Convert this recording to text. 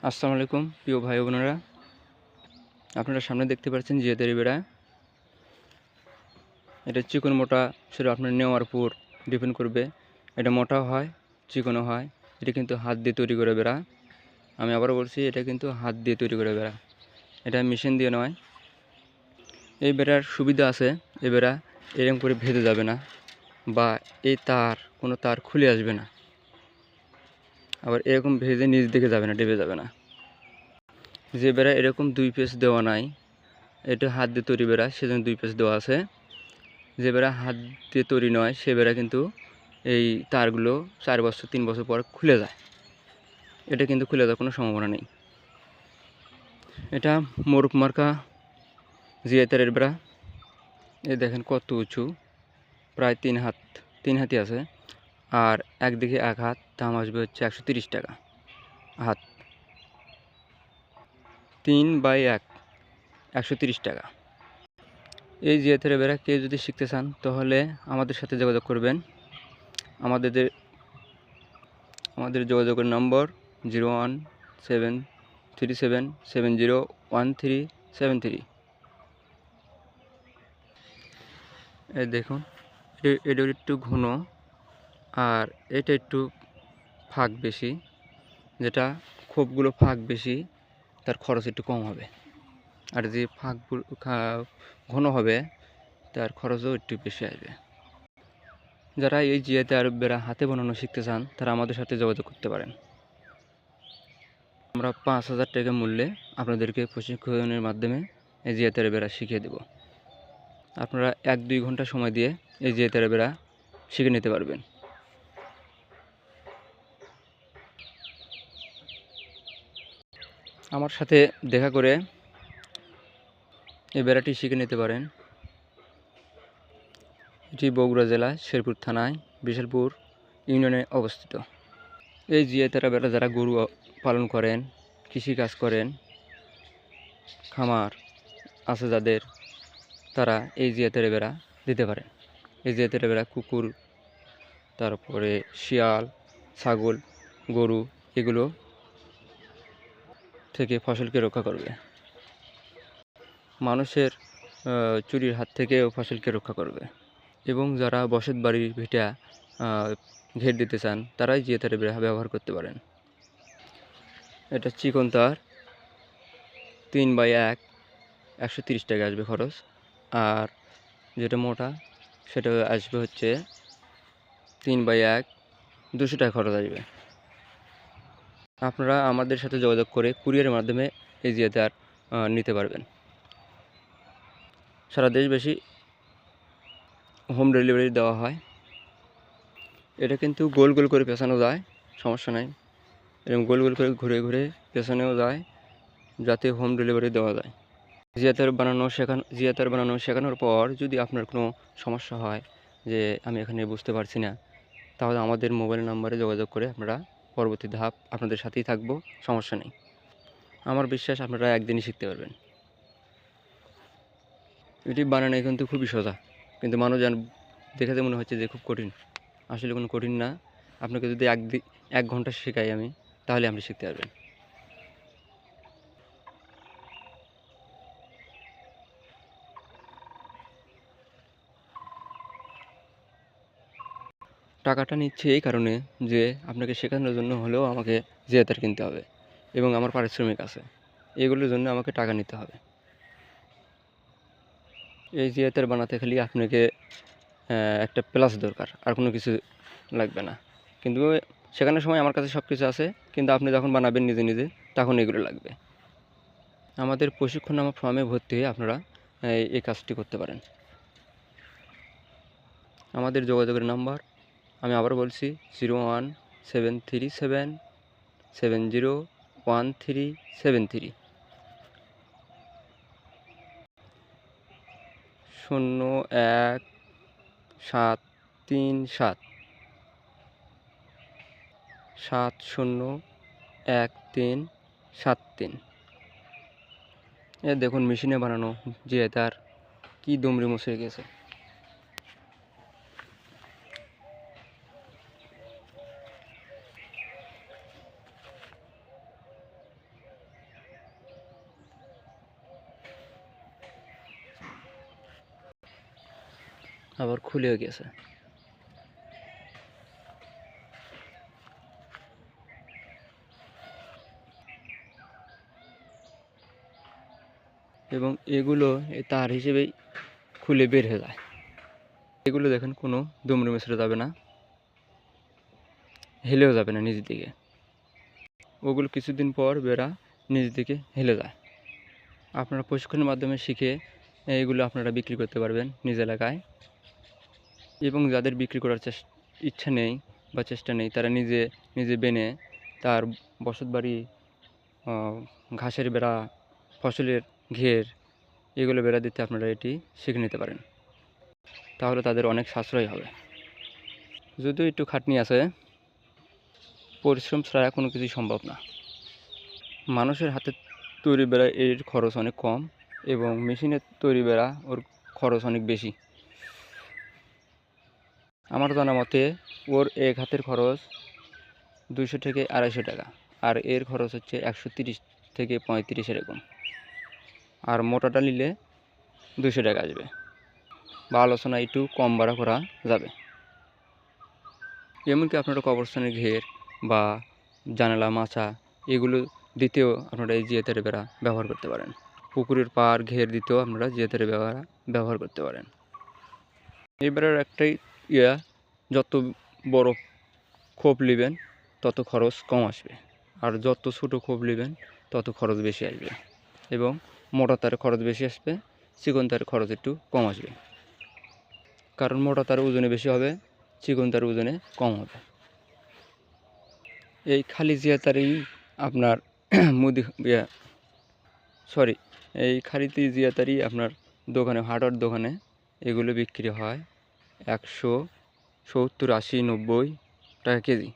আসসালামু আলাইকুম প্রিয় ভাই বোনেরা, আপনারা সামনে দেখতে পাচ্ছেন জিয়াদের বেড়া। এটা চিকন মোটা সেটা আপনার নেওয়ার উপর ডিপেন্ড করবে। এটা মোটা হয়, চিকনও হয়। এটা কিন্তু হাত দিয়ে তৈরি করে বেড়া। আমি আবারও বলছি, এটা কিন্তু হাত দিয়ে তৈরি করে বেড়া, এটা মেশিন দিয়ে নয়। এই বেড়ার সুবিধা আছে, এই বেড়া এরকম করে ভেদে যাবে না, বা এই কোনো তার খুলে আসবে না, আবার এরকম ভেজে নিচ দিকে যাবে না, ডেবে যাবে না। যে বেড়া এরকম দুই পেজ দেওয়া নাই, এটা হাত দিয়ে তৈরি বেড়া, সেজন্য দুই পেজ দেওয়া আছে। যে বেড়া হাত দিয়ে তৈরি নয়, সে বেড়া কিন্তু এই তারগুলো 4 বছর 3 বছর পর খুলে যায়। এটা কিন্তু খুলে যাওয়ার কোনো সম্ভাবনা নেই। এটা মোরগ মার্কা জিআই তারের বেড়া। এই দেখেন কত উঁচু, প্রায় 3 হাতই আছে। আর একদিকে 1 হাত, দাম আসবে হচ্ছে 130 টাকা হাত। 3/1 130 টাকা। এই জিআই তারের বেড়া কেউ যদি শিখতে চান তাহলে আমাদের সাথে যোগাযোগ করবেন। আমাদের যোগাযোগের নম্বর 0173770137 এই দেখুন, এটা একটু ঘন, আর এটা একটু ফাঁক বেশি। যেটা খোপগুলো ফাঁক বেশি, তার খরচ একটু কম হবে। আর যে ফাঁকগুলো ঘন হবে, তার খরচও একটু বেশি আসবে। যারা এই জিআই তার বেড়া হাতে বানানো শিখতে চান, তারা আমাদের সাথে যোগাযোগ করতে পারেন। আমরা 5,000 টাকা মূল্যে আপনাদেরকে প্রশিক্ষণের মাধ্যমে এই জিআই তারের বেড়া শিখিয়ে দেব। আপনারা 1-2 ঘন্টা সময় দিয়ে এই জিআই তারের বেড়া শিখে নিতে পারবেন। আমার সাথে দেখা করে এই বেড়াটি শিখে নিতে পারেন। এটি বগুড়া জেলা শেরপুর থানায় বিশালপুর ইউনিয়নে অবস্থিত। এই জিআই তারের বেড়া যারা গরু পালন করেন, কৃষিকাজ করেন, খামার আছে যাদের, তারা এই জিআই তারের বেড়া দিতে পারেন। এই জিআই তারের বেড়া কুকুর, তারপরে শিয়াল, ছাগল, গরু এগুলো থেকে ফসলকে রক্ষা করবে। মানুষের চুরির হাত থেকেও ফসলকে রক্ষা করবে। এবং যারা বসত বাড়ির ভিটা ঘের দিতে চান, তারাই জিআই তারের বেড়া ব্যবহার করতে পারেন। এটা চিকন তার, 3/1 130 টাকা আসবে খরচ। আর যেটা মোটা, সেটা আসবে হচ্ছে 3/1 200 টাকা খরচ আসবে। আপনারা আমাদের সাথে যোগাযোগ করে কুরিয়ারের মাধ্যমে এই জিআই তার নিতে পারবেন। সারা দেশবাসী হোম ডেলিভারি দেওয়া হয়। এটা কিন্তু গোল গোল করে পেঁচানো যায়, সমস্যা নাই। এরকম গোল গোল করে ঘুরে ঘুরে পেছনেও যায়, যাতে হোম ডেলিভারি দেওয়া যায়। জিআই তার বানানো শেখানোর পর যদি আপনার কোনো সমস্যা হয়, যে আমি এখানে বুঝতে পারছি না, তাহলে আমাদের মোবাইল নাম্বারে যোগাযোগ করে আপনারা পরবর্তী ধাপ আপনাদের সাথেই থাকবো, সমস্যা নেই। আমার বিশ্বাস আপনারা একদিনই শিখতে পারবেন। এটি বানানো কিন্তু খুবই সোজা, কিন্তু মানুষ দেখাতে মনে হচ্ছে যে খুব কঠিন। আসলে কোনো কঠিন না। আপনাকে যদি 1 ঘন্টা শেখাই আমি, তাহলে আপনি শিখতে পারবেন। টাকাটা নিচ্ছে এই কারণে যে আপনাকে শেখানোর জন্য হলেও আমাকে জিআই তার কিনতে হবে, এবং আমার পারিশ্রমিক আছে, এগুলোর জন্য আমাকে টাকা নিতে হবে। এই জিআই তার বানাতে খালি আপনাকে একটা প্লাস দরকার, আর কোনো কিছু লাগবে না। কিন্তু শেখানোর সময় আমার কাছে সব কিছু আছে, কিন্তু আপনি যখন বানাবেন নিজে নিজে, তখন এগুলো লাগবে। আমাদের প্রশিক্ষণ নামক ফর্মে ভর্তি হয়ে আপনারা এই কাজটি করতে পারেন। আমাদের যোগাযোগের নাম্বার আমি আবার বলছি, 0173770137 0137 701373। দেখুন মেশিনে বানানো জিআই তার কি দুমড়ে মুচড়ে গেছে। আবার খুলেও গেছে। এবং এগুলো এই তার হিসেবেই খুলে বের হয়ে যায়। এগুলো দেখেন কোনো দুমড়ে মুচড়ে যাবে না, হেলেও যাবে না নিচের দিকে। ওগুলো কিছুদিন পর বেড়া নিচের দিকে হেলে যায়। আপনারা প্রশিক্ষণের মাধ্যমে শিখে এইগুলো আপনারা বিক্রি করতে পারবেন নিজ এলাকায়। এবং যাদের বিক্রি করার ইচ্ছা নেই বা চেষ্টা নেই, তারা নিজে নিজে বেনে তার বসতবাড়ি, ঘাসের বেড়া, ফসলের ঘের, এগুলো বেড়া দিতে আপনারা এটি শিখে নিতে পারেন। তাহলে তাদের অনেক সাশ্রয় হবে। যদিও একটু খাটনি আছে, পরিশ্রম ছাড়া কোনো কিছুই সম্ভব না। মানুষের হাতে তৈরি বেড়া এর খরচ অনেক কম এবং মেশিনের তৈরি বেড়া ওর খরচ অনেক বেশি। আমার জানা মতে ওর এক হাতের খরচ 200 থেকে 250 টাকা, আর এর খরচ হচ্ছে 130 থেকে 35 এরকম। আর মোটাটা নিলে 200 টাকা আসবে, বা আলোচনা একটু কম বাড়া করা যাবে। এমনকি আপনারা কবরস্থানের ঘের বা জানালা মাচা এগুলো দিতেও আপনারা এই জিয়াতের বেড়া ব্যবহার করতে পারেন। পুকুরের পাড় ঘের দিতেও আপনারা জিয়াতের ব্যবহার করতে পারেন। এই বেড়ার একটাই যত বড় খোপ নেবেন তত খরচ কম আসবে, আর যত ছোটো খোপ নেবেন তত খরচ বেশি আসবে। এবং মোটা তারের খরচ বেশি আসবে, চিকন তারের খরচ একটু কম আসবে। কারণ মোটা তার ওজনে বেশি হবে, চিকন তার ওজনে কম হবে। এই খালি জিয়াতারই আপনার এই খালিতি জিয়াতারই আপনার দোকানে, হার্ডওয়্যার দোকানে এগুলো বিক্রি হয় 170, 80, 90 টাকা কেজি।